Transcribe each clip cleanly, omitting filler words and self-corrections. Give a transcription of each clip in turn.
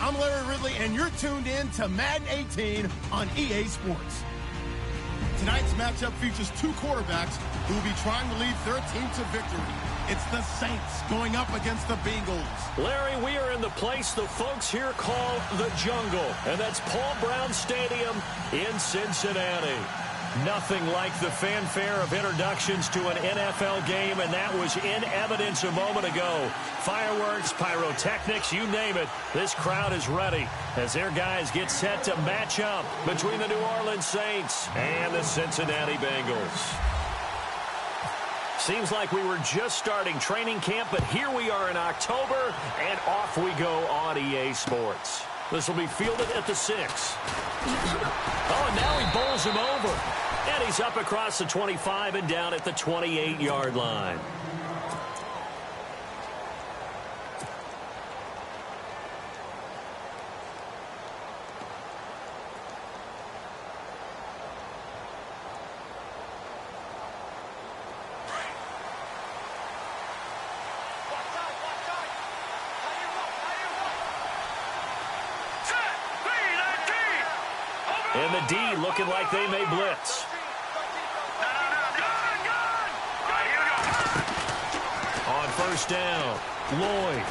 I'm Larry Ridley, and you're tuned in to Madden 18 on EA Sports. Tonight's matchup features two quarterbacks who will be trying to lead their team to victory. It's the Saints going up against the Bengals. Larry, we are in the place the folks here call the jungle, and that's Paul Brown Stadium in Cincinnati. Nothing like the fanfare of introductions to an NFL game, and that was in evidence a moment ago. Fireworks, pyrotechnics, you name it. This crowd is ready as their guys get set to match up between the New Orleans Saints and the Cincinnati Bengals. Seems like we were just starting training camp, but here we are in October, and off we go on EA Sports. This will be fielded at the 6. Oh, and now he bowls him over. And he's up across the 25 and down at the 28-yard line. And the D looking like they may blitz. On first down, Lloyd.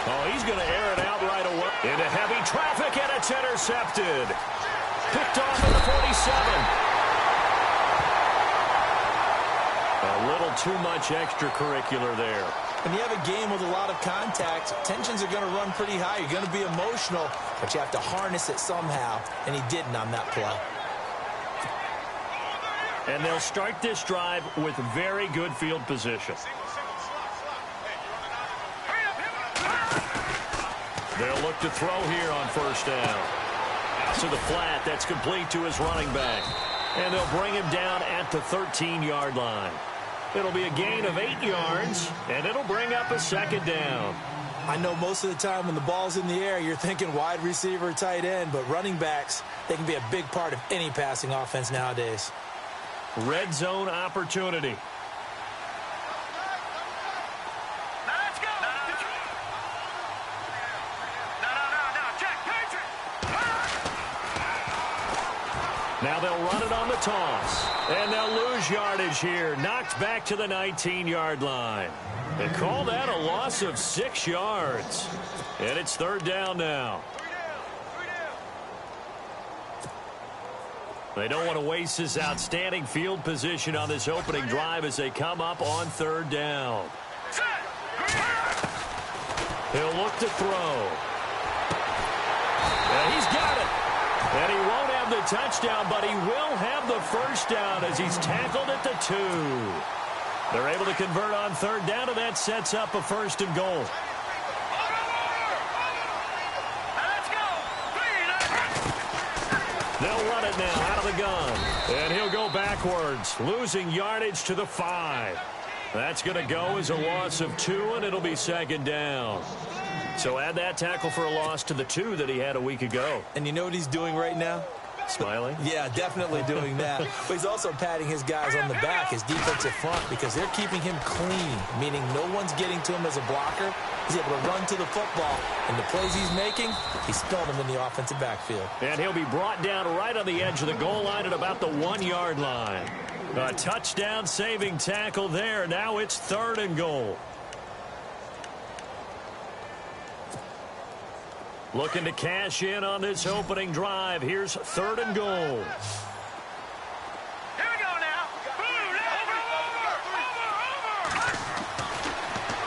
Oh, he's going to air it out right away. Into heavy traffic, and it's intercepted. Picked off at the 47. A little too much extracurricular there. When you have a game with a lot of contact, tensions are going to run pretty high. You're going to be emotional, but you have to harness it somehow, and he didn't on that play. And they'll start this drive with very good field position. They'll look to throw here on first down. To the flat, that's complete to his running back. And they'll bring him down at the 13-yard line. It'll be a gain of 8 yards, and it'll bring up a second down. I know most of the time when the ball's in the air, you're thinking wide receiver, tight end, but running backs, they can be a big part of any passing offense nowadays. Red zone opportunity. Now they'll run it on the toss. And they'll lose yardage here. Knocked back to the 19-yard line. They call that a loss of 6 yards. And it's third down now. They don't want to waste this outstanding field position on this opening drive as they come up on third down. He'll look to throw. And he's got it. And he won't have the touchdown, but he will have the first down as he's tackled at the 2. They're able to convert on third down, and that sets up a first and goal. They'll run it now out of the gun. And he'll go backwards, losing yardage to the 5. That's going to go as a loss of 2, and it'll be second down. So add that tackle for a loss to the 2 that he had a week ago. And you know what he's doing right now? Smiling? Yeah, definitely doing that. But he's also patting his guys on the back, his defensive front, because they're keeping him clean, meaning no one's getting to him as a blocker. He's able to run to the football, and the plays he's making, he's spelled them in the offensive backfield. And he'll be brought down right on the edge of the goal line at about the 1-yard line. A touchdown-saving tackle there. Now it's third and goal. Looking to cash in on this opening drive. Here's third and goal. Here we go now.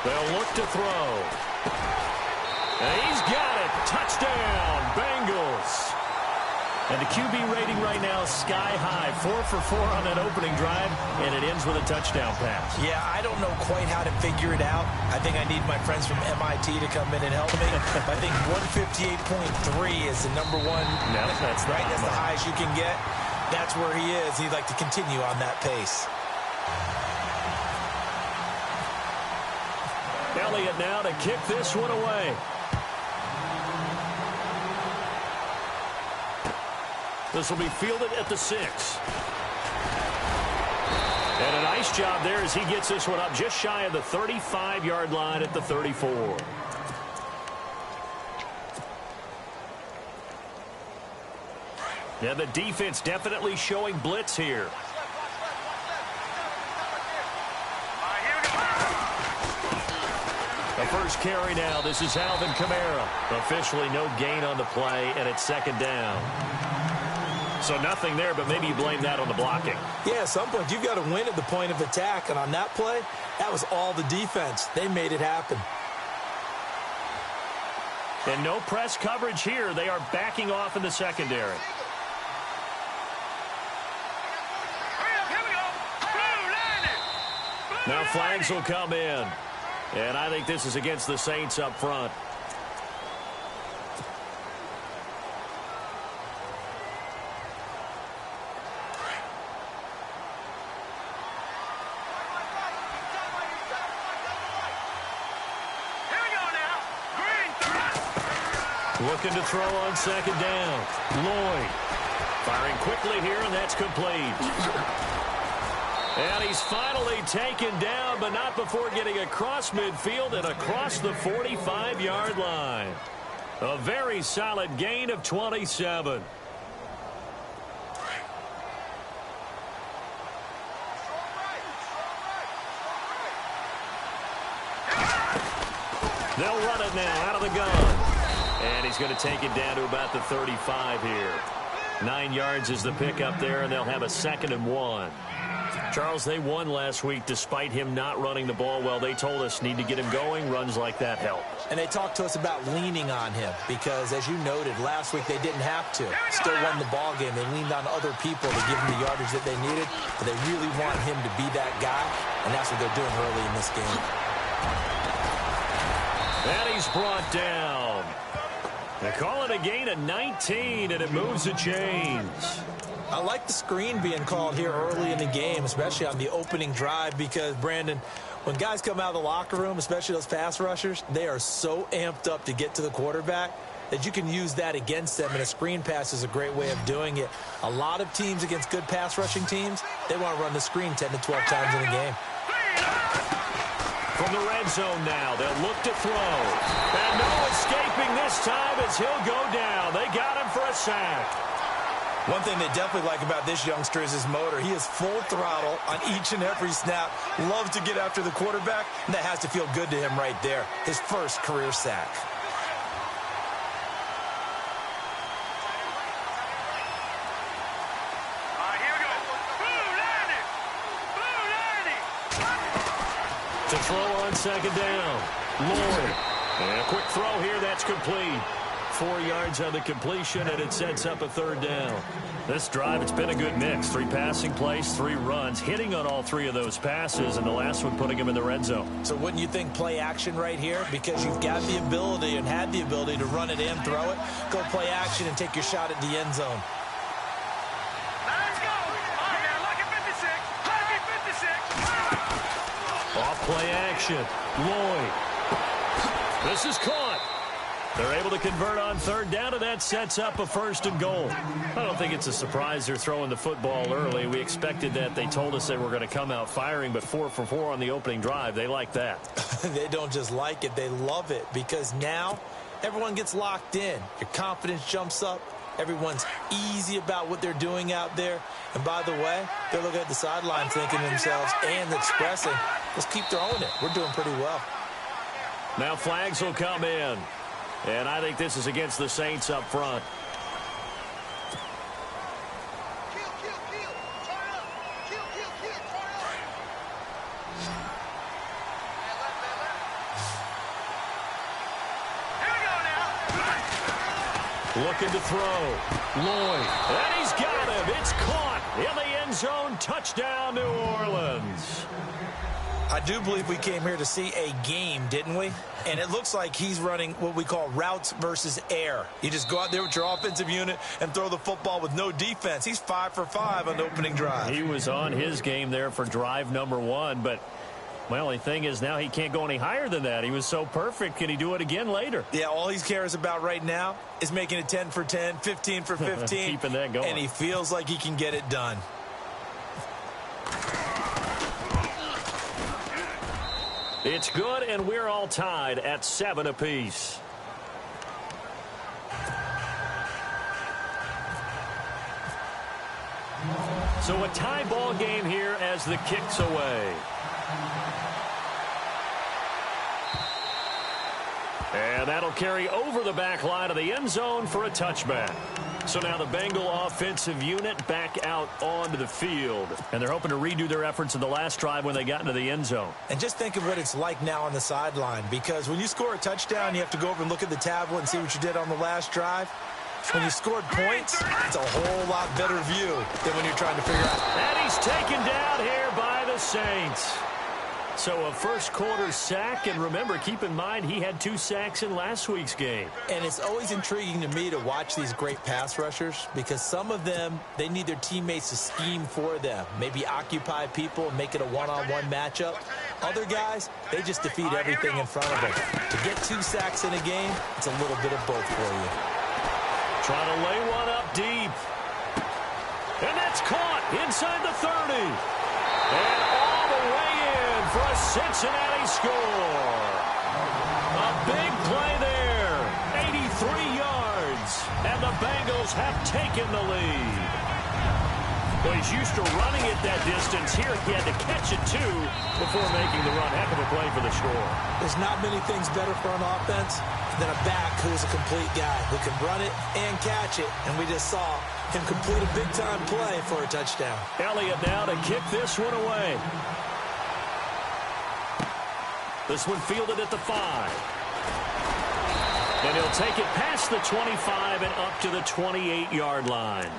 They'll look to throw. And he's got it. Touchdown, Bengals. And the QB rating right now is sky high. 4 for 4 on that opening drive, and it ends with a touchdown pass. Yeah, I don't know quite how to figure it out. I think I need my friends from MIT to come in and help me. I think 158.3 is the number one. No, that's right. That's the highest you can get. That's where he is. He'd like to continue on that pace. Elliott now to kick this one away. This will be fielded at the 6. And a nice job there as he gets this one up just shy of the 35-yard line at the 34. Yeah, the defense definitely showing blitz here. The first carry now. This is Alvin Kamara. Officially no gain on the play, and it's second down. So nothing there, but maybe you blame that on the blocking. Yeah, at some point you've got to win at the point of attack, and on that play, that was all the defense. They made it happen. And no press coverage here. They are backing off in the secondary. Now flags will come in. And I think this is against the Saints up front. Looking to throw on second down. Lloyd firing quickly here, and that's complete. And he's finally taken down, but not before getting across midfield and across the 45-yard line. A very solid gain of 27. They'll run it now out of the gun. And he's going to take it down to about the 35 here. 9 yards is the pickup there, and they'll have a 2nd and 1. Charles, they won last week despite him not running the ball well. They told us need to get him going. Runs like that help. And they talked to us about leaning on him because, as you noted, last week they didn't have to. Still won the ball game. They leaned on other people to give him the yardage that they needed. But they really want him to be that guy, and that's what they're doing early in this game. And he's brought down. They call it a gain of 19, and it moves the chains. I like the screen being called here early in the game, especially on the opening drive, because, Brandon, when guys come out of the locker room, especially those pass rushers, they are so amped up to get to the quarterback that you can use that against them, and a screen pass is a great way of doing it. A lot of teams against good pass rushing teams, they want to run the screen 10 to 12 times in a game. From the red zone now, they'll look to throw. And no escaping this time as he'll go down. They got him for a sack. One thing they definitely like about this youngster is his motor. He is full throttle on each and every snap. Loves to get after the quarterback, and that has to feel good to him right there. His first career sack. To throw on second down. Lloyd. And a quick throw here. That's complete. 4 yards on the completion, and it sets up a 3rd down. This drive, it's been a good mix. 3 passing plays, 3 runs, hitting on all 3 of those passes, and the last one putting him in the red zone. So wouldn't you think play action right here? Because you've got the ability and had the ability to run it and throw it. Go play action and take your shot at the end zone. Let's go. All right, now, look at 56. Look at 56. Off play action. Lloyd. This is caught. They're able to convert on 3rd down, and that sets up a 1st and goal. I don't think it's a surprise they're throwing the football early. We expected that. They told us they were going to come out firing, but 4 for 4 on the opening drive. They like that. They don't just like it. They love it because now everyone gets locked in. Your confidence jumps up. Everyone's easy about what they're doing out there. And by the way, they're looking at the sideline thinking to themselves and expressing, let's keep throwing it. We're doing pretty well. Now flags will come in. And I think this is against the Saints up front. Looking to throw. Lloyd. And he's got him. It's caught in the end zone. Touchdown, New Orleans. I do believe we came here to see a game, didn't we? And it looks like he's running what we call routes versus air. You just go out there with your offensive unit and throw the football with no defense. He's 5 for 5 on the opening drive. He was on his game there for drive number 1, but my only thing is now he can't go any higher than that. He was so perfect. Can he do it again later? Yeah, all he cares about right now is making it 10 for 10, 15 for 15. Keeping that going. And he feels like he can get it done. It's good, and we're all tied at 7 apiece. So a tie ball game here as the kick's away. And that'll carry over the back line of the end zone for a touchback. So now the Bengal offensive unit back out onto the field. And they're hoping to redo their efforts in the last drive when they got into the end zone. And just think of what it's like now on the sideline. Because when you score a touchdown, you have to go over and look at the tablet and see what you did on the last drive. When you scored points, it's a whole lot better view than when you're trying to figure out. And he's taken down here by the Saints. So a first quarter sack, and remember, keep in mind he had 2 sacks in last week's game. And it's always intriguing to me to watch these great pass rushers because some of them, they need their teammates to scheme for them. Maybe occupy people and make it a one-on-one matchup. Other guys, they just defeat everything in front of them. To get 2 sacks in a game, it's a little bit of both for you. Trying to lay one up deep. And that's caught inside the 30. And all the way in for a Cincinnati score. A big play there. 83 yards. And the Bengals have taken the lead. Well, he's used to running it that distance. Here he had to catch it, too, before making the run. Heck of a play for the score. There's not many things better for an offense than a back who is a complete guy who can run it and catch it. And we just saw him complete a big-time play for a touchdown. Elliott now to kick this one away. This one fielded at the 5. And he'll take it past the 25 and up to the 28-yard line.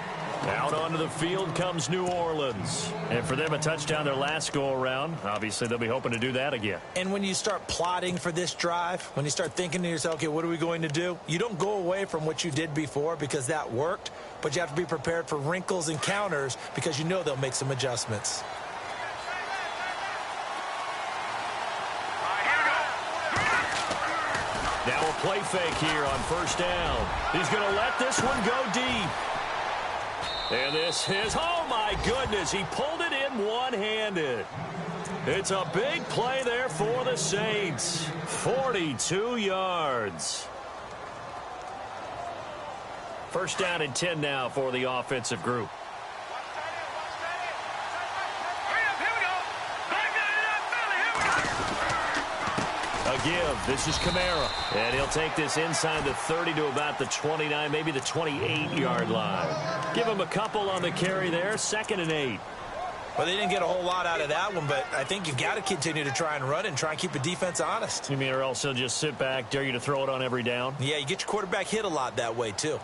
Out onto the field comes New Orleans. And for them, a touchdown their last go-around. Obviously, they'll be hoping to do that again. And when you start plotting for this drive, when you start thinking to yourself, okay, what are we going to do? You don't go away from what you did before because that worked, but you have to be prepared for wrinkles and counters because you know they'll make some adjustments. Now a play fake here on first down. He's going to let this one go deep. And this is, oh my goodness, he pulled it in one-handed. It's a big play there for the Saints. 42 yards. First down and 10 now for the offensive group. A give. This is Kamara. And he'll take this inside the 30 to about the 29, maybe the 28-yard line. Give him a couple on the carry there. 2nd and 8. Well, they didn't get a whole lot out of that one, but I think you've got to continue to try and run and try and keep the defense honest. You mean or else he'll just sit back, dare you to throw it on every down? Yeah, you get your quarterback hit a lot that way, too.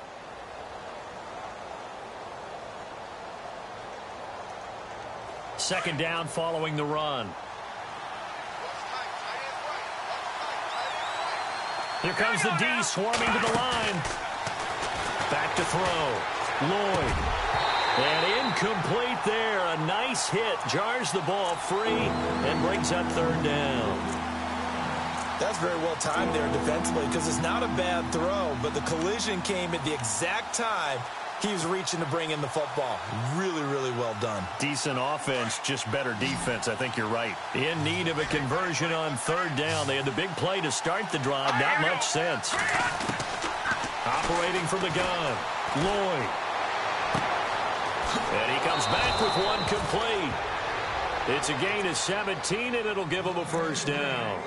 Second down following the run. Here comes the D swarming to the line. Back to throw. Lloyd. And incomplete there. A nice hit. Jars the ball free and brings up 3rd down. That's very well timed there defensively because it's not a bad throw, but the collision came at the exact time he was reaching to bring in the football. Really, really well done. Decent offense, just better defense. I think you're right. In need of a conversion on 3rd down. They had the big play to start the drive. Not much sense. Operating from the gun. Lloyd. And he comes back with one complete. It's a gain of 17, and it'll give him a first down.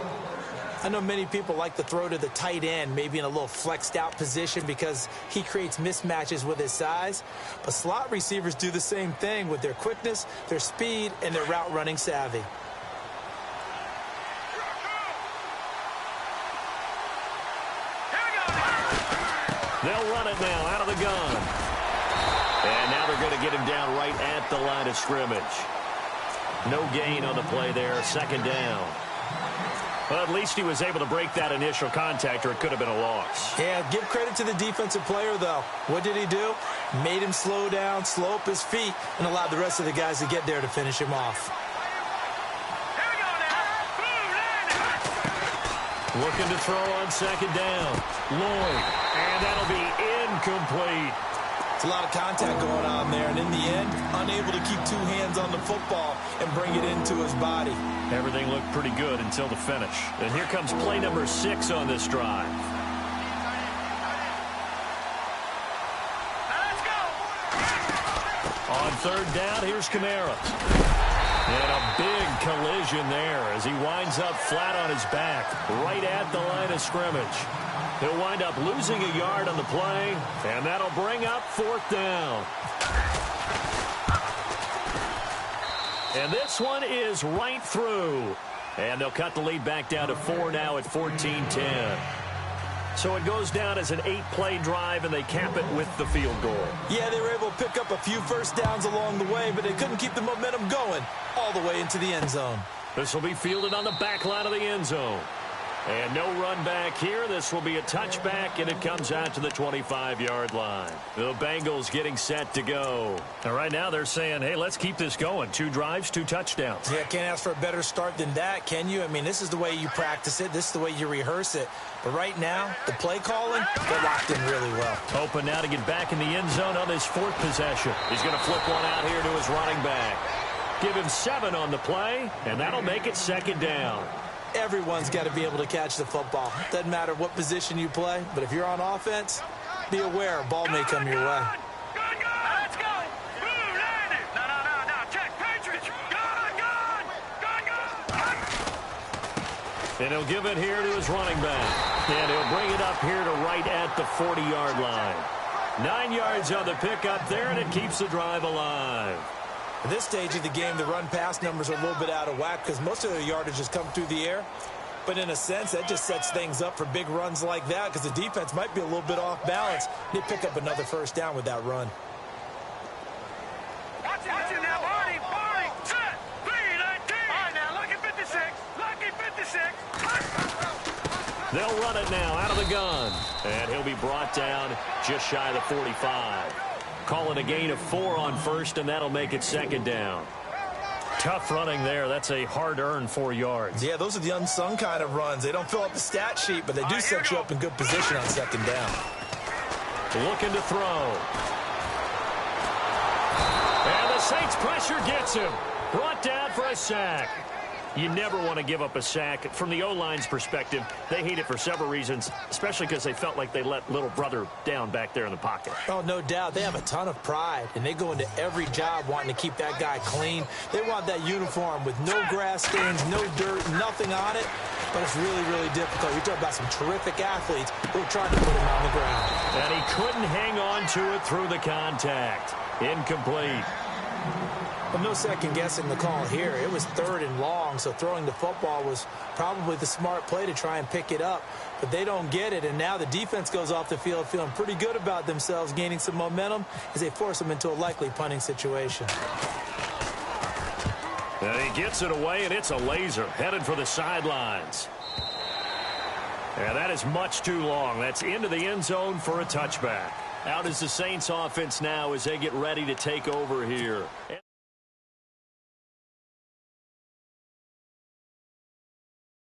I know many people like to throw to the tight end, maybe in a little flexed out position because he creates mismatches with his size. But slot receivers do the same thing with their quickness, their speed, and their route running savvy. They'll run it now out of the gun. And now they're going to get him down right at the line of scrimmage. No gain on the play there. 2nd down. Well, at least he was able to break that initial contact, or it could have been a loss. Yeah, give credit to the defensive player, though. What did he do? Made him slow down, slow up his feet, and allowed the rest of the guys to get there to finish him off. Looking to throw on 2nd down. Lloyd. And that'll be incomplete. It's a lot of contact going on there, and in the end, unable to keep 2 hands on the football and bring it into his body. Everything looked pretty good until the finish. And here comes play number 6 on this drive. On third down. Here's Kamara. And a big collision there as he winds up flat on his back right at the line of scrimmage. He'll wind up losing a yard on the play, and that'll bring up fourth down. And this one is right through. And they'll cut the lead back down to 4 now at 14-10. So it goes down as an 8-play drive, and they cap it with the field goal. Yeah, they were able to pick up a few first downs along the way, but they couldn't keep the momentum going all the way into the end zone. This will be fielded on the back line of the end zone. And no run back here. This will be a touchback, and it comes out to the 25-yard line. The Bengals getting set to go. And right now they're saying, hey, let's keep this going. 2 drives, 2 touchdowns. Yeah, can't ask for a better start than that, can you? I mean, this is the way you practice it. This is the way you rehearse it. But right now, the play calling, they're locked in really well. Open now to get back in the end zone on his 4th possession. He's going to flip one out here to his running back. Give him 7 on the play, and that'll make it 2nd down. Everyone's got to be able to catch the football. Doesn't matter what position you play, but if you're on offense, be aware a ball may come your way. Let's go. Blue landed. No. Check. Patriots. Gun. And he'll give it here to his running back. And he'll bring it up here to right at the 40-yard line. 9 yards on the pickup there, and it keeps the drive alive. At this stage of the game, the run-pass numbers are a little bit out of whack because most of their yardage has come through the air. But in a sense, that just sets things up for big runs like that because the defense might be a little bit off balance. They pick up another first down with that run. Watch it now, Barney. Set. 3-19. All right, now, lucky 56. They'll run it now out of the gun. And he'll be brought down just shy of the 45. Calling a gain of 4 on first, and that'll make it 2nd down. Tough running there. That's a hard-earned 4 yards. Yeah, those are the unsung kind of runs. They don't fill up the stat sheet, but they do set you up in good position on 2nd down. Looking to throw. And the Saints pressure gets him. Brought down for a sack. You never want to give up a sack. From the O-line's perspective, they hate it for several reasons, especially because they felt like they let little brother down back there in the pocket. Oh, no doubt. They have a ton of pride, and they go into every job wanting to keep that guy clean. They want that uniform with no grass stains, no dirt, nothing on it. But it's really, really difficult. You're talking about some terrific athletes who are trying to put him on the ground. And he couldn't hang on to it through the contact. Incomplete. But no second guessing the call here. It was 3rd and long, so throwing the football was probably the smart play to try and pick it up. But they don't get it, and now the defense goes off the field feeling pretty good about themselves, gaining some momentum as they force them into a likely punting situation. And he gets it away, and it's a laser headed for the sidelines. And that is much too long. That's into the end zone for a touchback. Out is the Saints offense now as they get ready to take over here.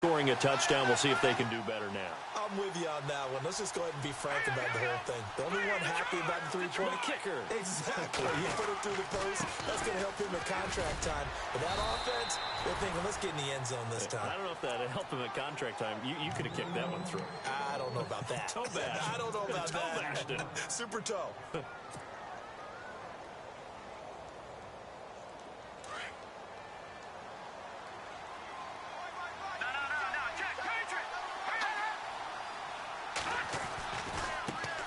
Scoring a touchdown, we'll see if they can do better now. I'm with you on that one. Let's just go ahead and be frank about the whole thing. The only one happy about the three-point kicker. Exactly. You put it through the post. That's going to help him at contract time. But that offense, they're thinking, let's get in the end zone this time. I don't know if that helped him at contract time. You could have kicked that one through. I don't know about that. Toe bash. I don't know about toe that. Bashed it. Super toe.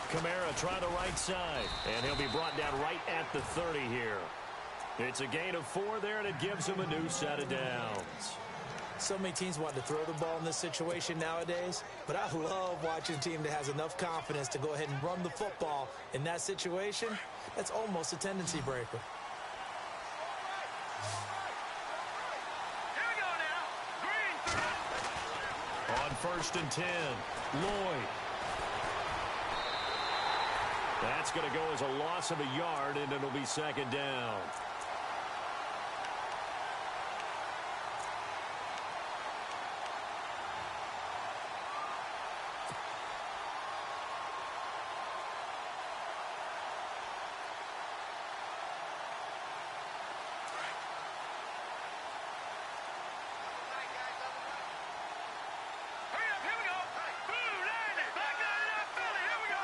Kamara try the right side, and he'll be brought down right at the 30 here. It's a gain of 4 there, and it gives him a new set of downs. So many teams want to throw the ball in this situation nowadays, but I love watching a team that has enough confidence to go ahead and run the football in that situation. That's almost a tendency breaker. Here we go now. Green. On 1st and 10, Lloyd. That's going to go as a loss of a yard, and it'll be 2nd down. Hurry up, here we go. Blue landed. Back out of that Philly. Here we go.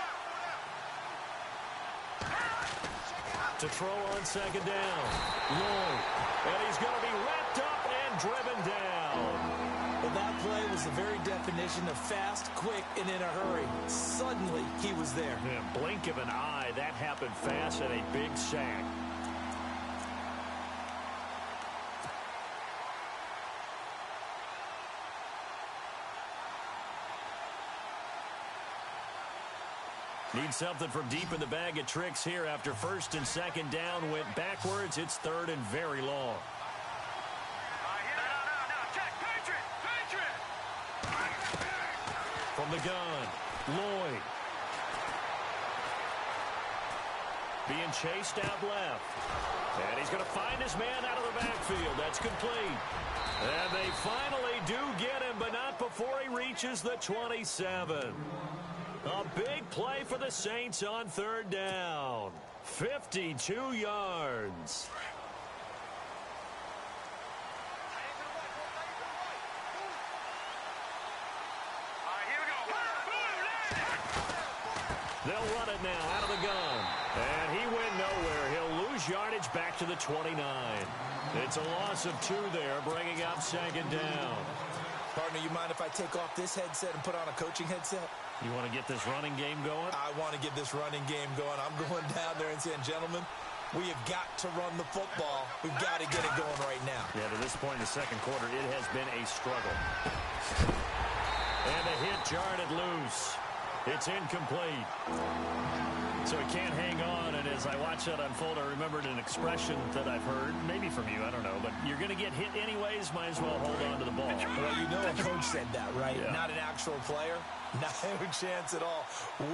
To throw on second down. Lloyd. And he's going to be wrapped up and driven down. Well, that play was the very definition of fast, quick, and in a hurry. Suddenly, he was there. Yeah, blink of an eye. That happened fast and a big sack. Need something from deep in the bag of tricks here after first and second down went backwards. It's third and very long. From the gun, Lloyd. Being chased out left. And he's going to find his man out of the backfield. That's complete. And they finally do get him, but not before he reaches the 27. A big play for the Saints on third down. 52 yards. They'll run it now out of the gun. And he went nowhere. He'll lose yardage back to the 29. It's a loss of 2 there, bringing up second down. Partner, you mind if I take off this headset and put on a coaching headset? You want to get this running game going? I want to get this running game going. I'm going down there and saying, gentlemen, we have got to run the football. We've got to get it going right now. Yeah, to this point in the second quarter, it has been a struggle. And a hit jarred it loose. It's incomplete. So he can't hang on, and as I watch that unfold, I remembered an expression that I've heard, maybe from you, I don't know, but you're going to get hit anyways, might as well hold on to the ball. Well, you know a coach said that, right? Yeah. Not an actual player. Not a chance at all.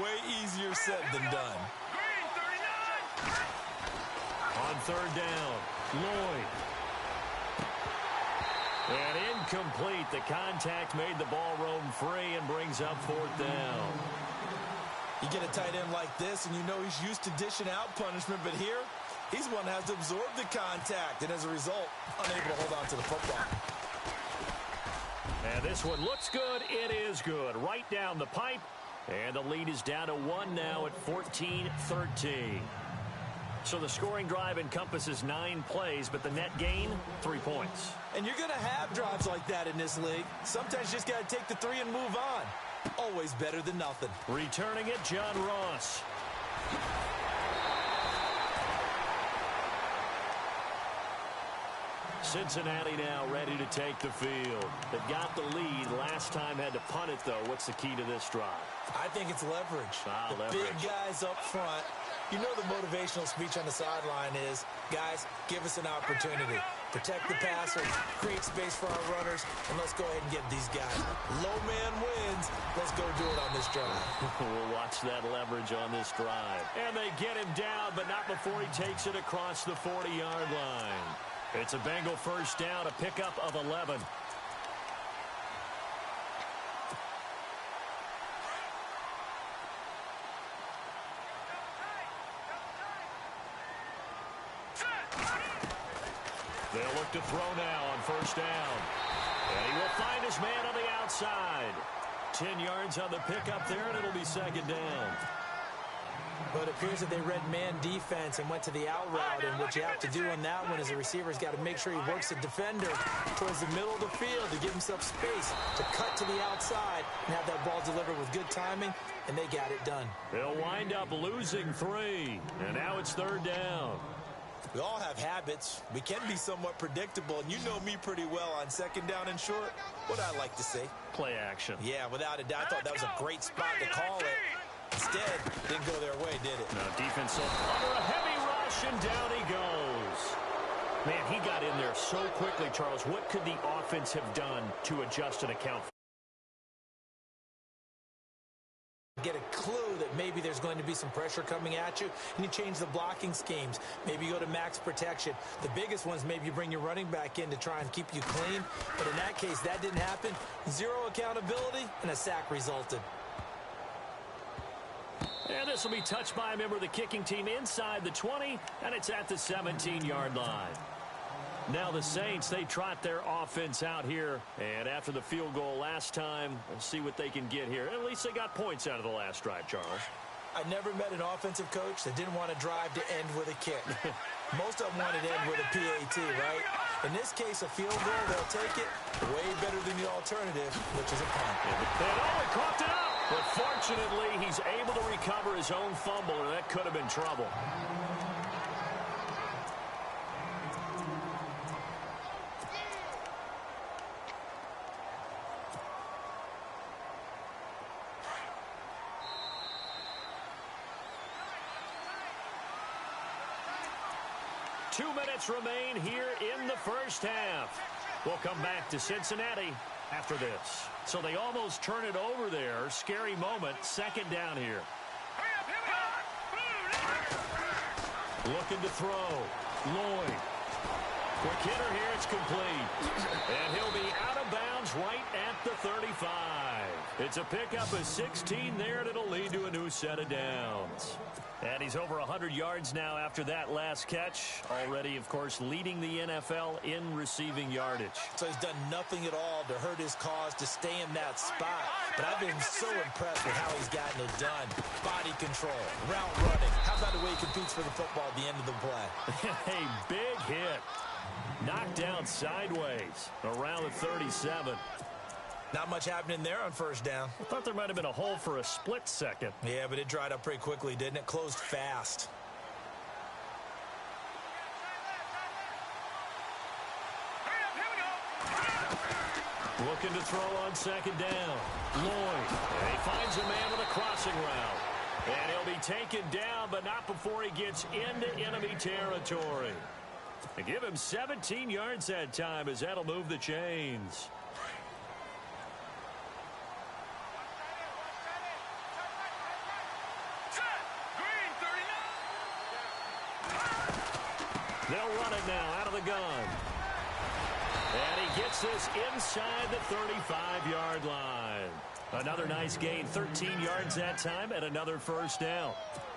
Way easier said than done. On third down, Lloyd. And incomplete. The contact made the ball roam free and brings up fourth down. You get a tight end like this, and you know he's used to dishing out punishment, but here, he's one that has to absorb the contact, and as a result, unable to hold on to the football. And this one looks good. It is good. Right down the pipe, and the lead is down to 1 now at 14-13. So the scoring drive encompasses 9 plays, but the net gain, 3 points. And you're going to have drives like that in this league. Sometimes you just got to take the 3 and move on. Always better than nothing. Returning it, John Ross. Cincinnati now ready to take the field. They've got the lead. Last time had to punt it, though. What's the key to this drive? I think it's leverage. Leverage. Big guys up front. You know the motivational speech on the sideline is, guys, give us an opportunity. Protect the passer, create space for our runners, and let's go ahead and get these guys. Low man wins. Let's go do it on this drive. We'll watch that leverage on this drive. And they get him down, but not before he takes it across the 40-yard line. It's a Bengal first down, a pickup of 11. They'll look to throw now on first down. And he will find his man on the outside. 10 yards on the pickup there, and it'll be second down. But it appears that they read man defense and went to the out route, and what you have to do on that one is the receiver's got to make sure he works the defender towards the middle of the field to give himself space to cut to the outside and have that ball delivered with good timing, and they got it done. They'll wind up losing 3, and now it's third down. We all have habits. We can be somewhat predictable, and you know me pretty well on second down and short. What I like to say? Play action. Yeah, without a doubt, I thought that was a great spot to call it. Instead, didn't go their way, did it? No, defense under a heavy rush, and down he goes. Man, he got in there so quickly, Charles. What could the offense have done to adjust an account for? Get a clue that maybe there's going to be some pressure coming at you, and you change the blocking schemes. Maybe you go to max protection. The biggest ones, maybe you bring your running back in to try and keep you clean. But in that case, that didn't happen. 0 accountability, and a sack resulted. And this will be touched by a member of the kicking team inside the 20, and it's at the 17-yard line. Now the Saints, they trot their offense out here, and after the field goal last time, we'll see what they can get here. At least they got points out of the last drive, Charles. I never met an offensive coach that didn't want to drive to end with a kick. Most of them wanted to end with a PAT, right? In this case, a field goal, they'll take it way better than the alternative, which is a punt. He coughed it up, but fortunately, he's able to recover his own fumble, or that could have been trouble. Remain here in the first half. We'll come back to Cincinnati after this. So they almost turn it over there. Scary moment. Second down here. Looking to throw. Lloyd. Quick hitter here. It's complete. And he'll be out of bounds right at the 35. It's a pickup of 16 there, and it'll lead to a new set of downs. And he's over 100 yards now after that last catch. Already, of course, leading the NFL in receiving yardage. So he's done nothing at all to hurt his cause to stay in that spot. But I've been so impressed with how he's gotten it done. Body control, route running. How about the way he competes for the football at the end of the play? A big hit. Knocked down sideways around the 37. Not much happening there on first down. I thought there might have been a hole for a split second. Yeah, but it dried up pretty quickly, didn't it? Closed fast. Looking to throw on second down. Lloyd. And he finds a man with a crossing route. And he'll be taken down, but not before he gets into enemy territory. They give him 17 yards that time, as that'll move the chains. They'll run it now out of the gun. And he gets this inside the 35-yard line. Another nice gain, 13 yards that time, and another first down.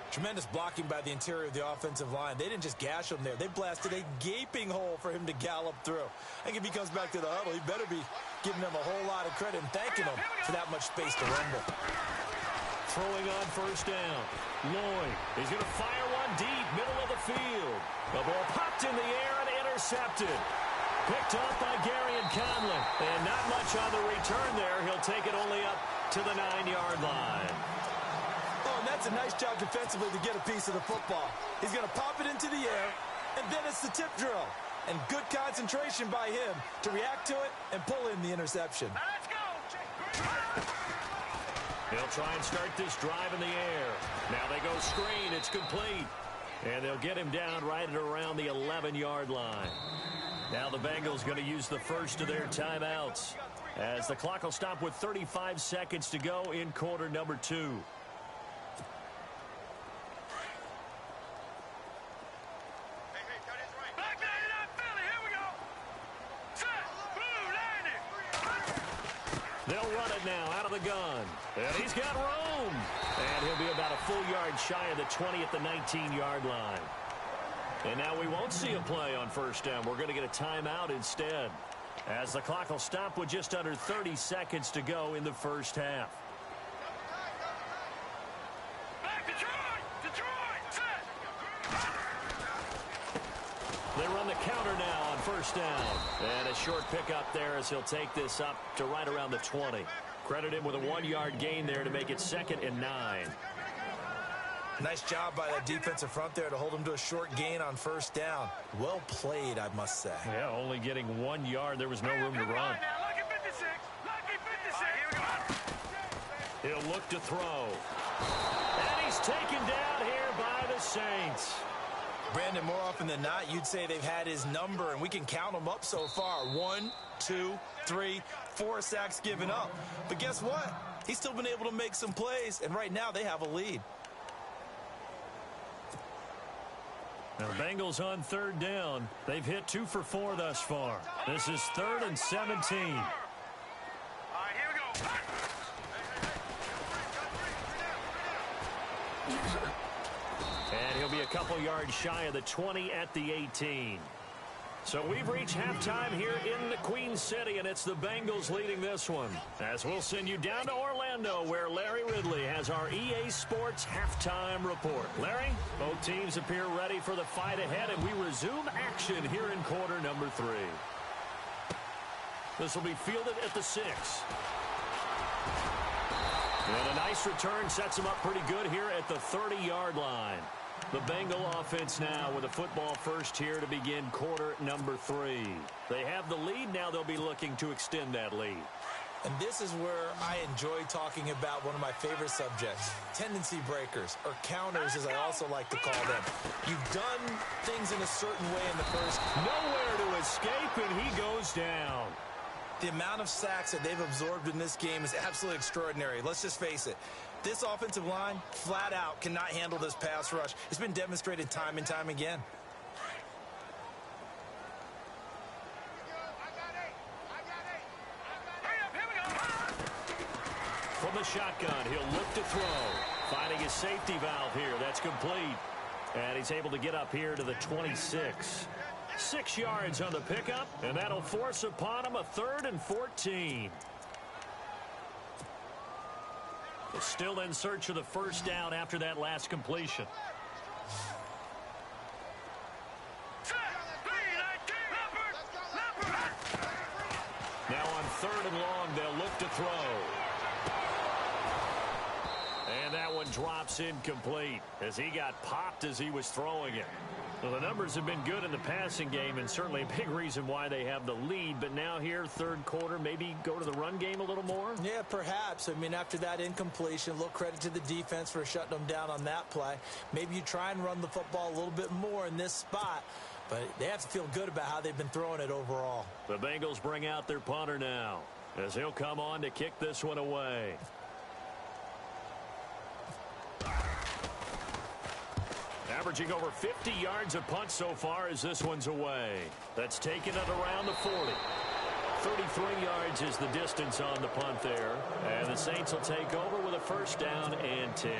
Tremendous blocking by the interior of the offensive line. They didn't just gash him there. They blasted a gaping hole for him to gallop through. I think if he comes back to the huddle, he better be giving them a whole lot of credit and thanking them for that much space to rumble. Throwing on first down. Lloyd. He's going to fire one deep, middle of the field. The ball popped in the air and intercepted. Picked up by Gary and Conley. And not much on the return there. He'll take it only up to the 9-yard line. Oh, and that's a nice job defensively to get a piece of the football. He's going to pop it into the air, and then it's the tip drill. And good concentration by him to react to it and pull in the interception. Let's go. They'll try and start this drive in the air. Now they go screen. It's complete. And they'll get him down right at around the 11-yard line. Now the Bengals going to use the first of their timeouts, as the clock will stop with 35 seconds to go in quarter number 2. They'll run it now out of the gun. And he's got room. And he'll be about a full yard shy of the 20 at the 19-yard line. And now we won't see a play on first down. We're going to get a timeout instead, as the clock will stop with just under 30 seconds to go in the first half. Back Detroit! Set! They run the counter now on first down. And a short pickup there as he'll take this up to right around the 20. Credit him with a 1-yard gain there to make it 2nd and 9. Nice job by that defensive front there to hold him to a short gain on first down. Well played, I must say. Yeah, only getting 1 yard. There was no room to run. Lucky 56. Lucky 56. Here we go. He'll look to throw. And he's taken down here by the Saints. Brandon, more often than not, you'd say they've had his number, and we can count them up so far. 1, 2, 3, 4 sacks given up. But guess what? He's still been able to make some plays, and right now they have a lead. Now the Bengals on third down. They've hit 2 for 4 thus far. This is 3rd and 17. All right, here we go. And he'll be a couple yards shy of the 20 at the 18. So we've reached halftime here in the Queen City, and it's the Bengals leading this one. As we'll send you down to Orlando, where Larry Ridley has our EA Sports halftime report. Larry, both teams appear ready for the fight ahead, and we resume action here in quarter number 3. This will be fielded at the 6. And a nice return sets him up pretty good here at the 30-yard line. The Bengal offense now with a football first here to begin quarter number 3. They have the lead. Now they'll be looking to extend that lead. And this is where I enjoy talking about one of my favorite subjects, tendency breakers, or counters as I also like to call them. You've done things in a certain way in the first. Nowhere to escape, and he goes down. The amount of sacks that they've absorbed in this game is absolutely extraordinary. Let's just face it. This offensive line, flat out, cannot handle this pass rush. It's been demonstrated time and time again. From the shotgun, he'll look to throw. Finding his safety valve here. That's complete. And he's able to get up here to the 26. 6 yards on the pickup, and that'll force upon him a 3rd and 14. Still in search of the first down after that last completion. Now on 3rd and long, they'll look to throw. And that one drops incomplete as he got popped as he was throwing it. Well, the numbers have been good in the passing game, and certainly a big reason why they have the lead. But now here, 3rd quarter, maybe go to the run game a little more? Yeah, perhaps. I mean, after that incompletion, a little credit to the defense for shutting them down on that play. Maybe you try and run the football a little bit more in this spot. But they have to feel good about how they've been throwing it overall. The Bengals bring out their punter now as he'll come on to kick this one away. Averaging over 50 yards a punt so far as this one's away. That's taken it around the 40. 33 yards is the distance on the punt there. And the Saints will take over with a first down and 10.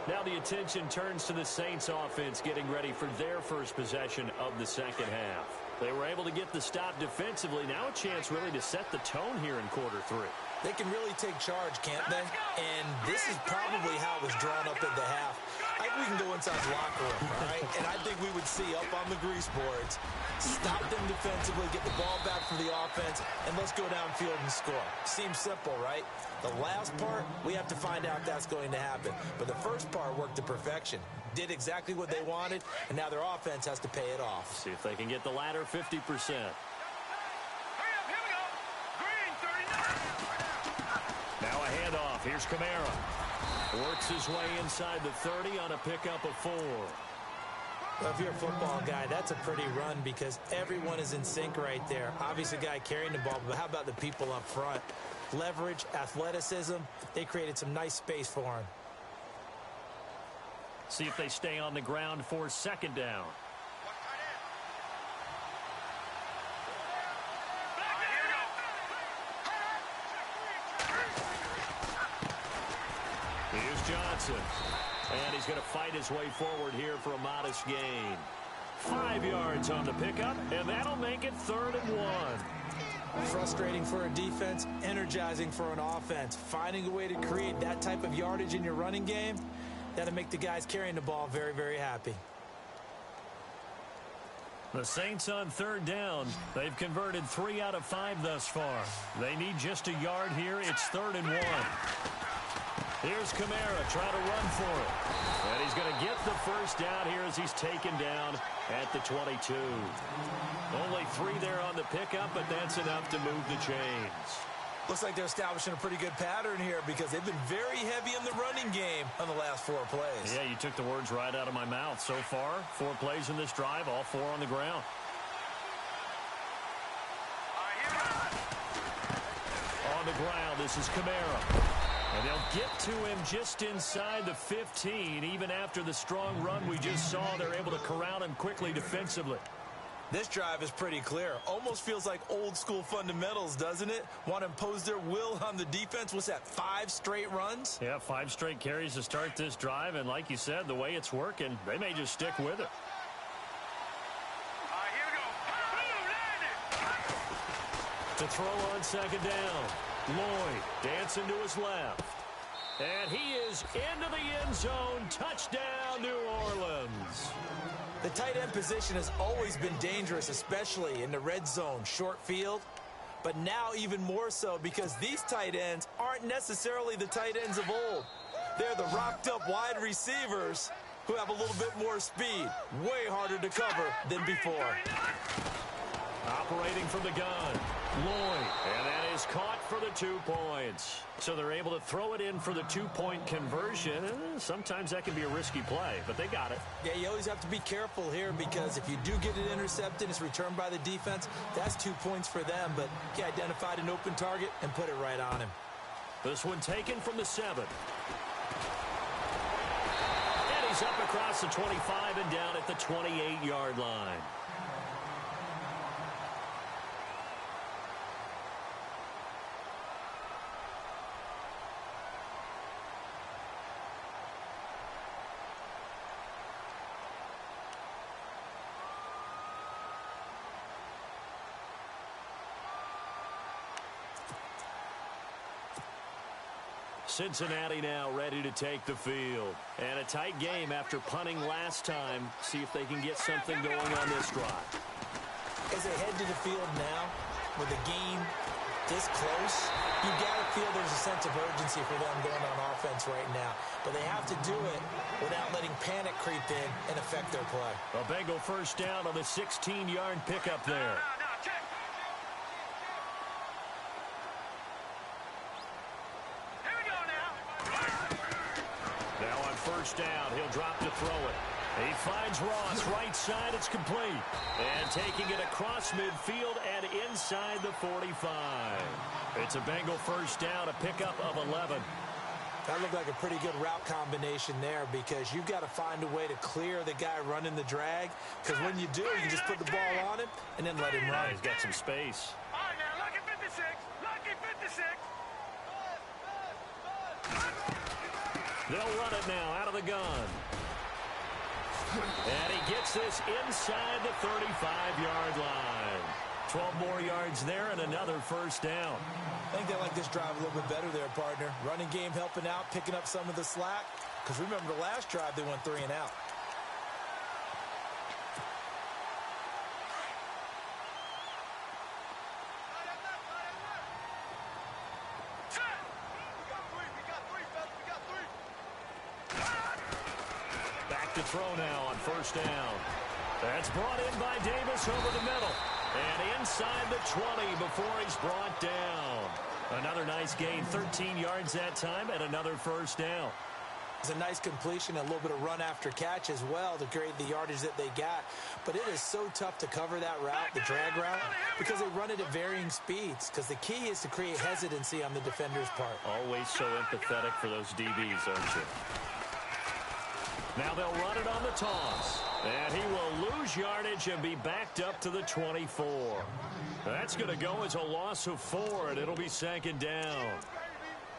Now the attention turns to the Saints offense getting ready for their first possession of the second half. They were able to get the stop defensively. Now a chance really to set the tone here in quarter 3. They can really take charge, can't they? And this is probably how it was drawn up at the half. I think we can go inside the locker room, all right? And I think we would see up on the grease boards, stop them defensively, get the ball back from the offense, and let's go downfield and score. Seems simple, right? The last part, we have to find out if that's going to happen. But the first part worked to perfection. Did exactly what they wanted, and now their offense has to pay it off. See if they can get the latter 50%. Now a handoff. Here's Kamara. Works his way inside the 30 on a pickup of 4. Well, if you're a football guy, that's a pretty run because everyone is in sync right there. Obviously, the guy carrying the ball, but how about the people up front? Leverage, athleticism, they created some nice space for him. See if they stay on the ground for 2nd down. Here's Johnson. And he's going to fight his way forward here for a modest gain. 5 yards on the pickup, and that'll make it 3rd and 1. Frustrating for a defense, energizing for an offense. Finding a way to create that type of yardage in your running game, that'll make the guys carrying the ball very, very happy. The Saints on 3rd down. They've converted 3 out of 5 thus far. They need just a yard here. It's 3rd and 1. Here's Kamara trying to run for it. And he's going to get the first down here as he's taken down at the 22. Only 3 there on the pickup, but that's enough to move the chains. Looks like they're establishing a pretty good pattern here because they've been very heavy in the running game on the last 4 plays. Yeah, you took the words right out of my mouth. So far, 4 plays in this drive, all 4 on the ground. On the ground, this is Kamara. And they'll get to him just inside the 15. Even after the strong run we just saw, they're able to corral him quickly defensively. This drive is pretty clear. Almost feels like old school fundamentals, doesn't it? Want to impose their will on the defense. What's that, 5 straight runs? Yeah, 5 straight carries to start this drive. And like you said, the way it's working, they may just stick with it. Here we go. To throw on second down. Lloyd dancing to his left. And he is into the end zone. Touchdown, New Orleans. The tight end position has always been dangerous, especially in the red zone, short field. But now even more so because these tight ends aren't necessarily the tight ends of old. They're the rocked-up wide receivers who have a little bit more speed. Way harder to cover than before. Operating from the gun, Lloyd, and that is caught for the 2 points. So they're able to throw it in for the 2-point conversion. Sometimes that can be a risky play, but they got it. Yeah, you always have to be careful here because if you do get it intercepted, it's returned by the defense, that's 2 points for them, but he identified an open target and put it right on him. This one taken from the 7. And he's up across the 25 and down at the 28-yard line. Cincinnati now ready to take the field. And a tight game after punting last time. See if they can get something going on this drive. As they head to the field now, with the game this close, you got to feel there's a sense of urgency for them going on offense right now. But they have to do it without letting panic creep in and affect their play. A Bengal first down on the 16-yard pickup there. First down, he'll drop to throw it. He finds Ross, right side, it's complete. And taking it across midfield and inside the 45. It's a Bengal first down, a pickup of 11. That looked like a pretty good route combination there because you've got to find a way to clear the guy running the drag. Because when you do, you just put the ball on him and then let him run. He's got some space. All right, now, lucky 56. Lucky 56. They'll run it now out of the gun. And he gets this inside the 35-yard line. 12 more yards there and another first down. I think they like this drive a little bit better there, partner. Running game helping out, picking up some of the slack. Because remember the last drive, they went 3 and out. To throw now on first down. That's brought in by Davis over the middle. And inside the 20 before he's brought down. Another nice gain, 13 yards that time, and another first down. It's a nice completion, a little bit of run after catch as well to create the yardage that they got. But it is so tough to cover that route, the drag route, because they run it at varying speeds. Because the key is to create hesitancy on the defender's part. Always so empathetic for those DBs, aren't you? Now they'll run it on the toss. And he will lose yardage and be backed up to the 24. That's going to go as a loss of 4, and it'll be second down.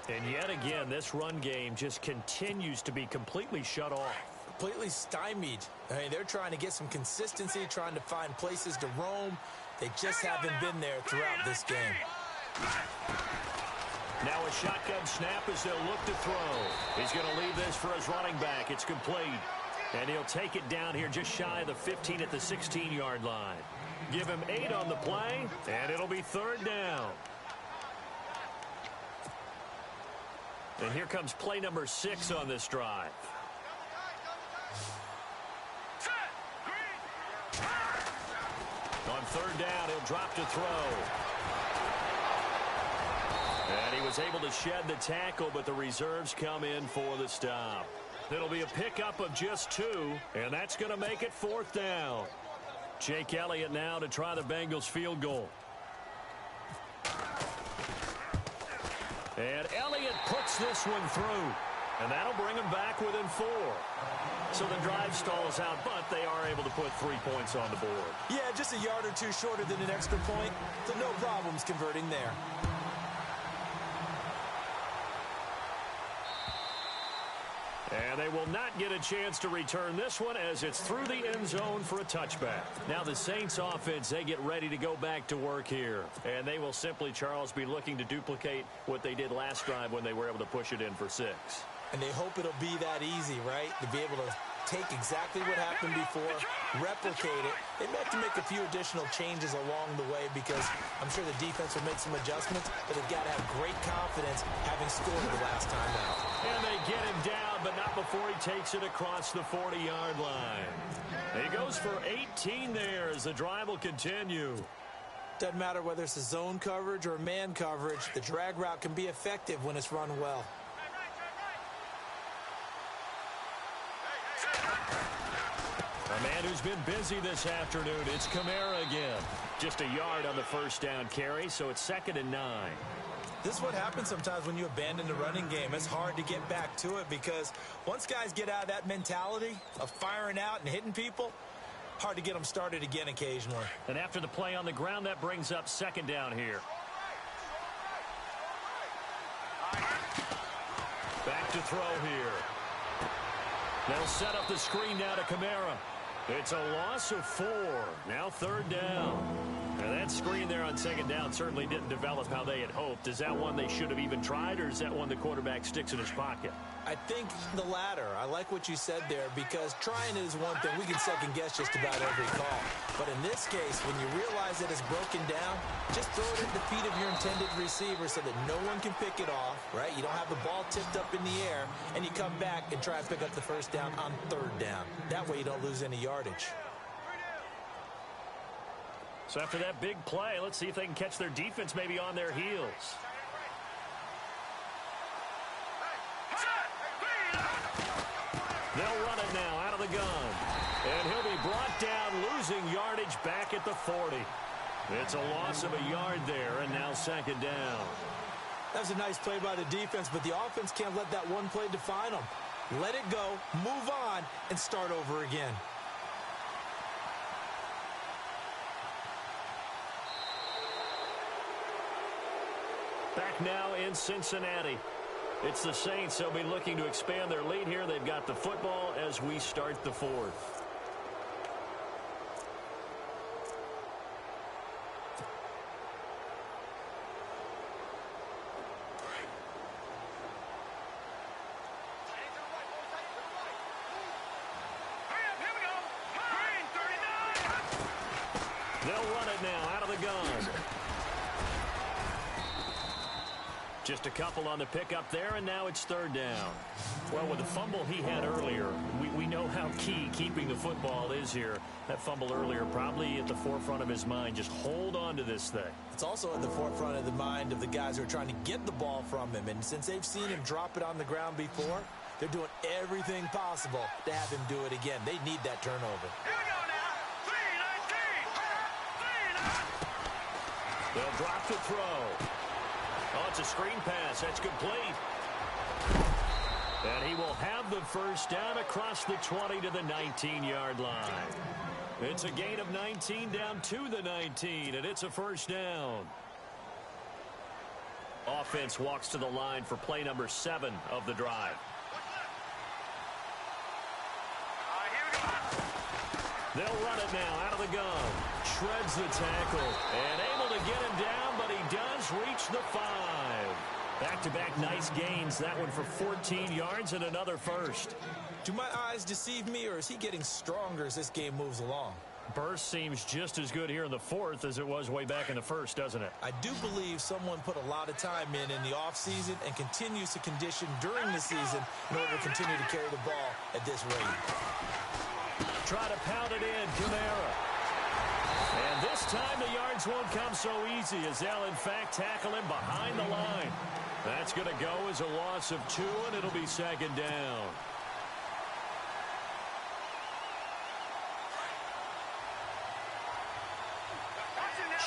And yet again, this run game just continues to be completely shut off. Completely stymied. I mean, they're trying to get some consistency, trying to find places to roam. They just haven't been there throughout this game. Now a shotgun snap as they'll look to throw. He's going to leave this for his running back. It's complete. And he'll take it down here just shy of the 15 at the 16-yard line. Give him 8 on the play, and it'll be third down. And here comes play number 6 on this drive. On third down, he'll drop to throw. And he was able to shed the tackle, but the reserves come in for the stop. It'll be a pickup of just 2, and that's going to make it fourth down. Jake Elliott now to try the Bengals field goal. And Elliott puts this one through, and that'll bring him back within 4. So the drive stalls out, but they are able to put 3 points on the board. Yeah, just a yard or 2 shorter than an extra point, so no problems converting there. And they will not get a chance to return this one as it's through the end zone for a touchback. Now the Saints offense, they get ready to go back to work here. And they will simply, Charles, be looking to duplicate what they did last drive when they were able to push it in for 6. And they hope it'll be that easy, right? To be able to take exactly what happened before, replicate it. They may have to make a few additional changes along the way because I'm sure the defense will make some adjustments, but they've got to have great confidence having scored the last time out. And they get him down, but not before he takes it across the 40-yard line. He goes for 18 there as the drive will continue. Doesn't matter whether it's a zone coverage or man coverage, the drag route can be effective when it's run well. A man who's been busy this afternoon, it's Kamara again. Just a yard on the first down carry, so it's 2nd and 9. This is what happens sometimes when you abandon the running game. It's hard to get back to it because once guys get out of that mentality of firing out and hitting people, hard to get them started again occasionally. And after the play on the ground, that brings up 2nd down here. Back to throw here. They'll set up the screen now to Kamara. It's a loss of 4. Now 3rd down. And that screen there on 2nd down certainly didn't develop how they had hoped. Is that one they should have even tried, or is that one the quarterback sticks in his pocket? I think the latter. I like what you said there because trying is one thing. We can second guess just about every call. But in this case, when you realize that it's broken down, just throw it at the feet of your intended receiver so that no one can pick it off, right? You don't have the ball tipped up in the air, and you come back and try to pick up the first down on 3rd down. That way you don't lose any yardage. So after that big play, let's see if they can catch their defense maybe on their heels. They'll run it now out of the gun. And he'll be brought down, losing yardage back at the 40. It's a loss of a yard there, and now 2nd down. That was a nice play by the defense, but the offense can't let that one play define them. Let it go, move on, and start over again. Back now in Cincinnati. It's the Saints. They'll be looking to expand their lead here. They've got the football as we start the 4th. They'll run it now out of the gun. Just a couple on the pickup there, and now it's 3rd down. Well, with the fumble he had earlier, we know how key keeping the football is here. That fumble earlier probably at the forefront of his mind. Just hold on to this thing. It's also at the forefront of the mind of the guys who are trying to get the ball from him. And since they've seen him drop it on the ground before, they're doing everything possible to have him do it again. They need that turnover. Here we go now. 3-19. They'll drop to throw. Oh, it's a screen pass. That's complete. And he will have the first down across the 20 to the 19-yard line. It's a gain of 19 down to the 19, and it's a first down. Offense walks to the line for play number 7 of the drive. They'll run it now out of the gun. Shreds the tackle and able to get him down, but he does reach the 5. Back-to-back nice gains. That one for 14 yards and another first. Do my eyes deceive me, or is he getting stronger as this game moves along? Burst seems just as good here in the 4th as it was way back in the 1st, doesn't it? I do believe someone put a lot of time in the offseason and continues to condition during the season in order to continue to carry the ball at this rate. Try to pound it in, Kamara. And this time the yards won't come so easy as they'll, in fact, tackle him behind the line. That's going to go as a loss of 2, and it'll be 2nd down.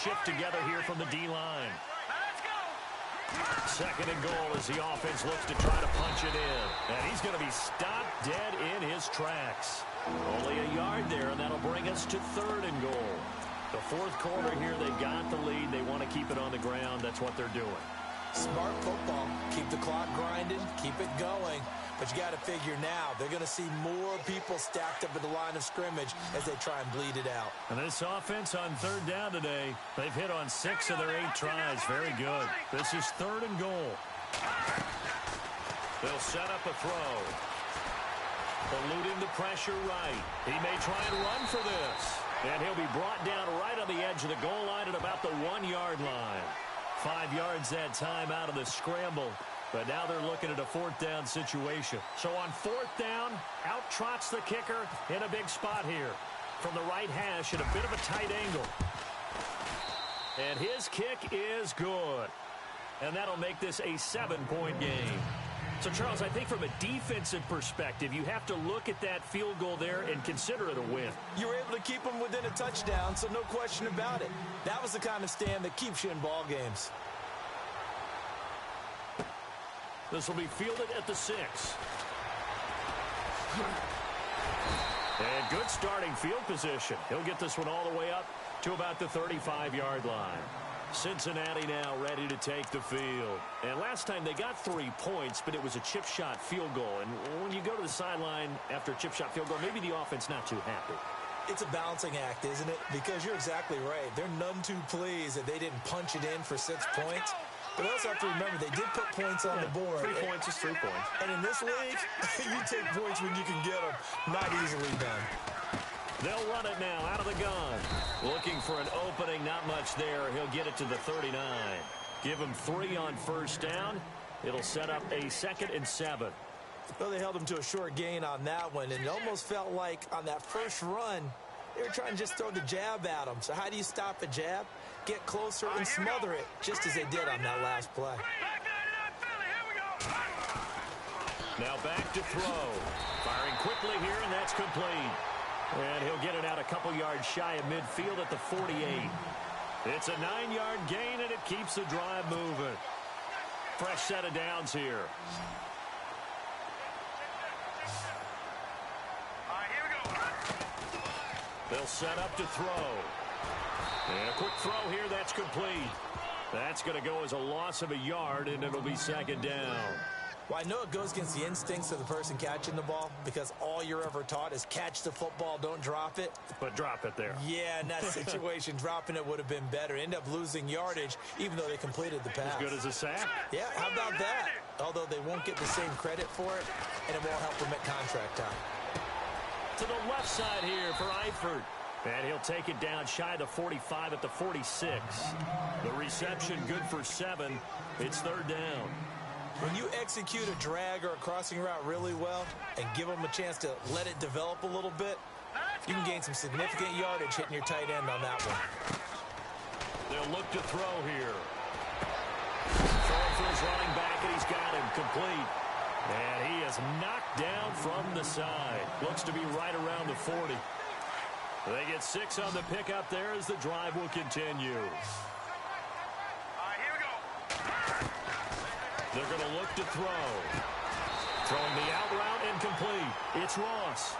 Shift together here from the D-line. 2nd and goal as the offense looks to try to punch it in. And he's going to be stopped dead in his tracks. Only a yard there, and that'll bring us to 3rd and goal. The 4th quarter here, they've got the lead. They want to keep it on the ground. That's what they're doing. Smart football. Keep the clock grinding, keep it going. But you got to figure now, they're going to see more people stacked up at the line of scrimmage as they try and bleed it out. And this offense on third down today, they've hit on 6 of their 8 tries. Very good. This is 3rd and goal. They'll set up a throw. Eluding the pressure right. He may try and run for this. And he'll be brought down right on the edge of the goal line at about the 1-yard line. 5 yards that time out of the scramble. But now they're looking at a 4th down situation. So on 4th down, out trots the kicker in a big spot here. From the right hash at a bit of a tight angle. And his kick is good. And that'll make this a 7-point game. So, Charles, I think from a defensive perspective, you have to look at that field goal there and consider it a win. You were able to keep them within a touchdown, so no question about it. That was the kind of stand that keeps you in ball games. This will be fielded at the 6. And good starting field position. He'll get this one all the way up to about the 35-yard line. Cincinnati now ready to take the field. And last time they got 3 points, but it was a chip shot field goal. And when you go to the sideline after a chip shot field goal, maybe the offense not too happy. It's a balancing act, isn't it? Because you're exactly right. They're none too pleased that they didn't punch it in for 6 points. But we also have to remember they did put points on the board. 3 points is 3 points. And in this league, you take points when you can get them. Not easily done. They'll run it now out of the gun. Looking for an opening, not much there. He'll get it to the 39. Give him 3 on 1st down. It'll set up a 2nd and 7. Well, they held him to a short gain on that one, and it almost felt like on that first run, they were trying to just throw the jab at him. So how do you stop a jab? Get closer and smother it, just as they did on that last play. Now back to throw. Firing quickly here, and that's complete. And he'll get it out a couple yards shy of midfield at the 48. It's a 9-yard gain, and it keeps the drive moving. Fresh set of downs here. They'll set up to throw. And a quick throw here, that's complete. That's going to go as a loss of a yard, and it'll be 2nd down. Well, I know it goes against the instincts of the person catching the ball because all you're ever taught is catch the football, don't drop it. But drop it there. Yeah, in that situation, dropping it would have been better. End up losing yardage, even though they completed the pass. As good as a sack? Yeah, how about that? Although they won't get the same credit for it, and it won't help them at contract time. To the left side here for Eifert. And he'll take it down shy of the 45 at the 46. The reception good for 7. It's 3rd down. When you execute a drag or a crossing route really well and give them a chance to let it develop a little bit, you can gain some significant yardage hitting your tight end on that one. They'll look to throw here. Throwing for his running back, and he's got him complete. And he is knocked down from the side. Looks to be right around the 40. They get 6 on the pickup there as the drive will continue. They're going to look to throw. Throwing the out route incomplete. It's Ross.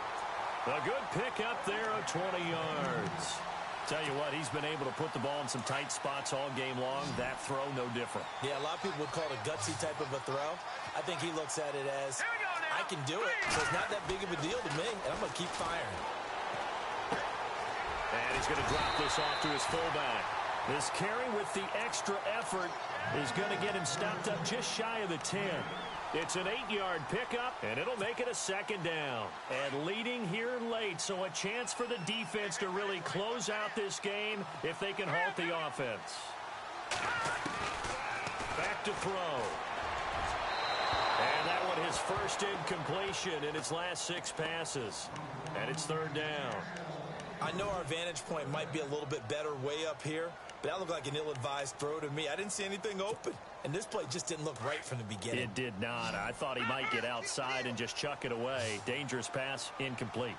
A good pickup there of 20 yards. Tell you what, he's been able to put the ball in some tight spots all game long. That throw, no different. Yeah, a lot of people would call it a gutsy type of a throw. I think he looks at it as, I can do it, so it's not that big of a deal to me, and I'm going to keep firing. And he's going to drop this off to his fullback. This carry with the extra effort is going to get him stopped up just shy of the 10. It's an 8-yard pickup, and it'll make it a 2nd down. And leading here late, so a chance for the defense to really close out this game if they can halt the offense. Back to throw. And that one his first incompletion in its last 6 passes. And it's 3rd down. I know our vantage point might be a little bit better way up here, but that looked like an ill-advised throw to me. I didn't see anything open, and this play just didn't look right from the beginning. It did not. I thought he might get outside and just chuck it away. Dangerous pass, incomplete.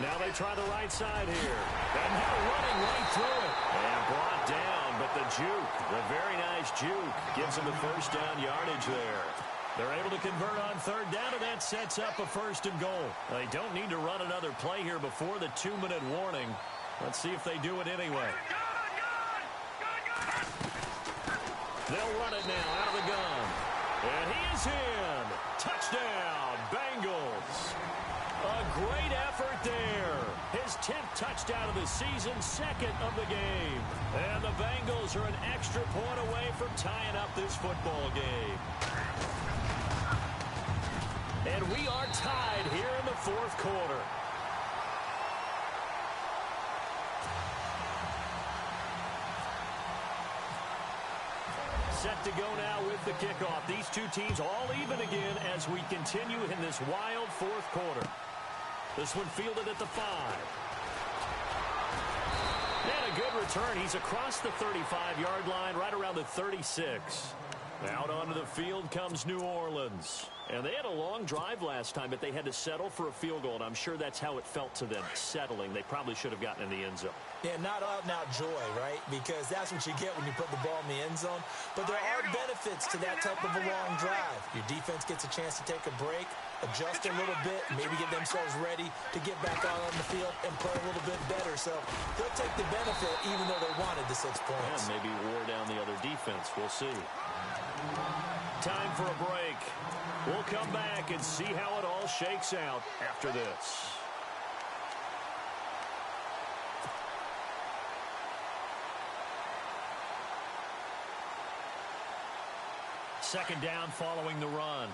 Now they try the right side here. And now running right through it. And brought down, but the juke, the very nice juke, gives him the 1st down yardage there. They're able to convert on 3rd down, and that sets up a 1st and goal. They don't need to run another play here before the 2-minute warning. Let's see if they do it anyway. They'll run it now out of the gun. And he is in. Touchdown, Bengals. A great effort there. His 10th touchdown of the season, 2nd of the game. And the Bengals are an extra point away from tying up this football game. And we are tied here in the 4th quarter. Set to go now with the kickoff. These two teams all even again as we continue in this wild 4th quarter. This one fielded at the 5. And a good return. He's across the 35-yard line, right around the 36. Out onto the field comes New Orleans. And they had a long drive last time, but they had to settle for a field goal, and I'm sure that's how it felt to them, settling. They probably should have gotten in the end zone. Yeah, not out-and-out joy, right? Because that's what you get when you put the ball in the end zone. But there are benefits to that type of a long drive. Your defense gets a chance to take a break, adjust a little bit, maybe get themselves ready to get back out on the field and play a little bit better. So they'll take the benefit even though they wanted the 6 points. And maybe wore down the other defense. We'll see. Time for a break. We'll come back and see how it all shakes out after this. Second down following the run.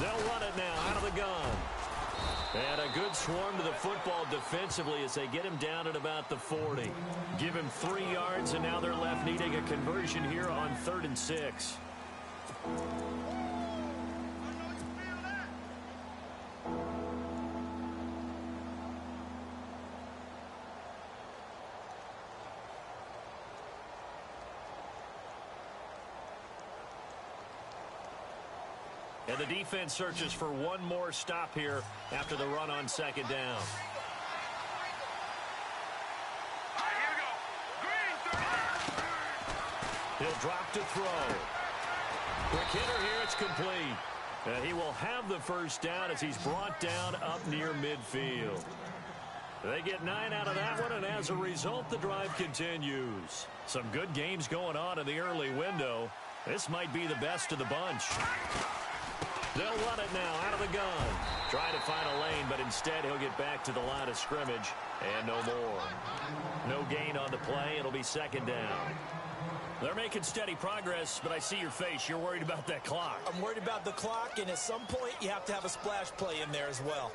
They'll run it now out of the gun. And a good swarm to the football defensively as they get him down at about the 40. Give him 3 yards, and now they're left needing a conversion here on 3rd and 6. And the defense searches for one more stop here after the run on 2nd down. He'll drop to throw. Quick hitter here, it's complete. And he will have the first down as he's brought down up near midfield. They get 9 out of that one, and as a result, the drive continues. Some good games going on in the early window. This might be the best of the bunch. They'll run it now out of the gun. Trying to find a lane, but instead he'll get back to the line of scrimmage and no more. No gain on the play. It'll be 2nd down. They're making steady progress, but I see your face. You're worried about that clock. I'm worried about the clock, and at some point you have to have a splash play in there as well.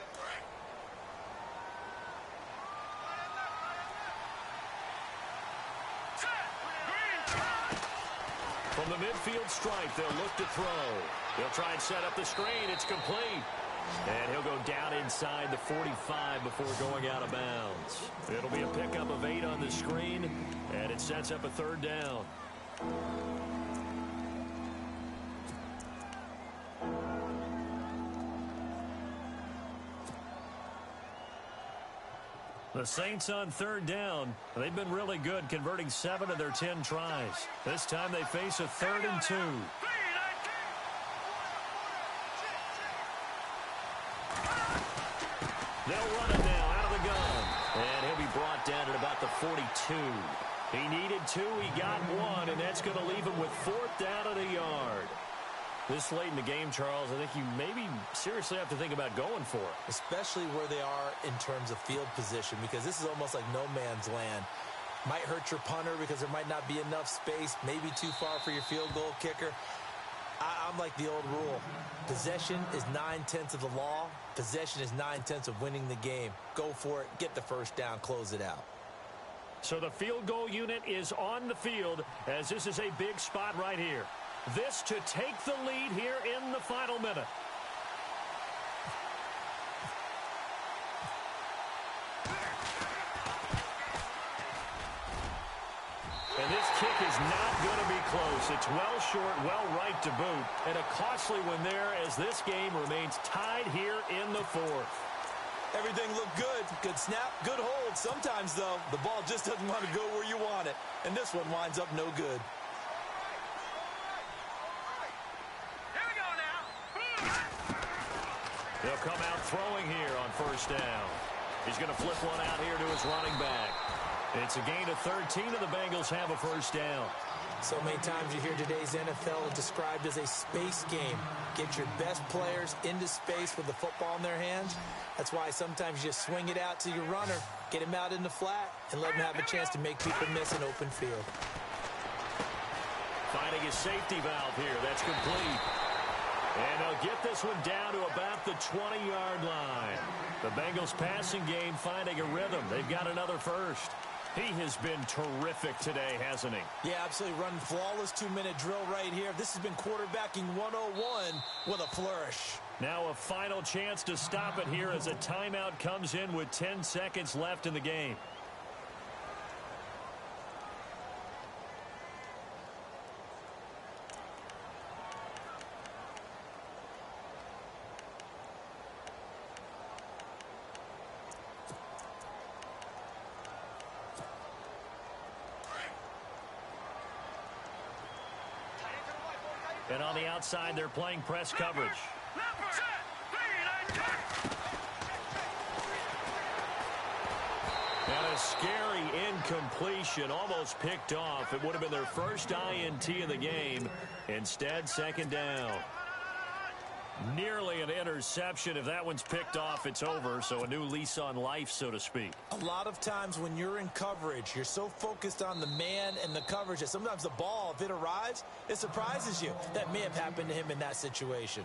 From the midfield stripe, they'll look to throw. They'll try and set up the screen. It's complete. And he'll go down inside the 45 before going out of bounds. It'll be a pickup of 8 on the screen, and it sets up a 3rd down. The Saints on 3rd down. They've been really good, converting 7 of their 10 tries. This time they face a 3rd and 2. They'll run it now out of the gun. And he'll be brought down at about the 42. He needed 2, he got 1, and that's going to leave him with 4th down at a yard. This late in the game, Charles, I think you maybe seriously have to think about going for it. Especially where they are in terms of field position, because this is almost like no man's land. Might hurt your punter because there might not be enough space, maybe too far for your field goal kicker. I'm like the old rule. Possession is 9/10 of the law. Possession is 9/10 of winning the game. Go for it, get the first down, close it out. So the field goal unit is on the field as this is a big spot right here. This to take the lead here in the final minute. And this kick is not going to be close. It's well short, well right to boot. And a costly one there as this game remains tied here in the 4th. Everything looked good. Good snap, good hold. Sometimes, though, the ball just doesn't want to go where you want it. And this one winds up no good. He'll come out throwing here on first down. He's going to flip one out here to his running back. It's a gain of 13, and the Bengals have a first down. So many times you hear today's NFL described as a space game. Get your best players into space with the football in their hands. That's why sometimes you just swing it out to your runner, get him out in the flat, and let him have a chance to make people miss an open field. Finding his safety valve here. That's complete. And they'll get this one down to about the 20-yard line. The Bengals passing game finding a rhythm. They've got another first. He has been terrific today, hasn't he? Yeah, absolutely. Running flawless 2-minute drill right here. This has been quarterbacking 101 with a flourish. Now a final chance to stop it here as a timeout comes in with 10 seconds left in the game. And on the outside, they're playing press coverage. And a scary incompletion, almost picked off. It would have been their first INT in the game. Instead, second down. Nearly an interception. If that one's picked off, it's over. So a new lease on life, so to speak. A lot of times when you're in coverage, you're so focused on the man and the coverage that sometimes the ball, if it arrives, it surprises you. That may have happened to him in that situation.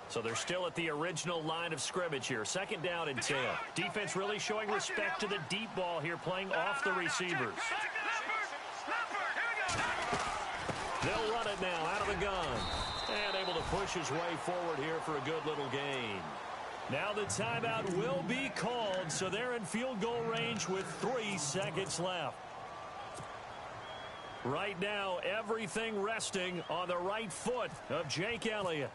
So they're still at the original line of scrimmage here. Second down and 10. Defense really showing respect to the deep ball here, playing off the receivers. They'll run it now out of the gun. And able to push his way forward here for a good little gain. Now the timeout will be called, so they're in field goal range with 3 seconds left. Right now, everything resting on the right foot of Jake Elliott.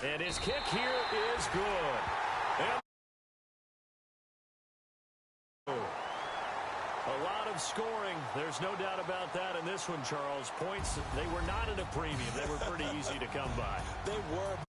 And his kick here is good. And a lot of scoring. There's no doubt about that in this one, Charles. Points, they were not at a premium. They were pretty easy to come by. They were.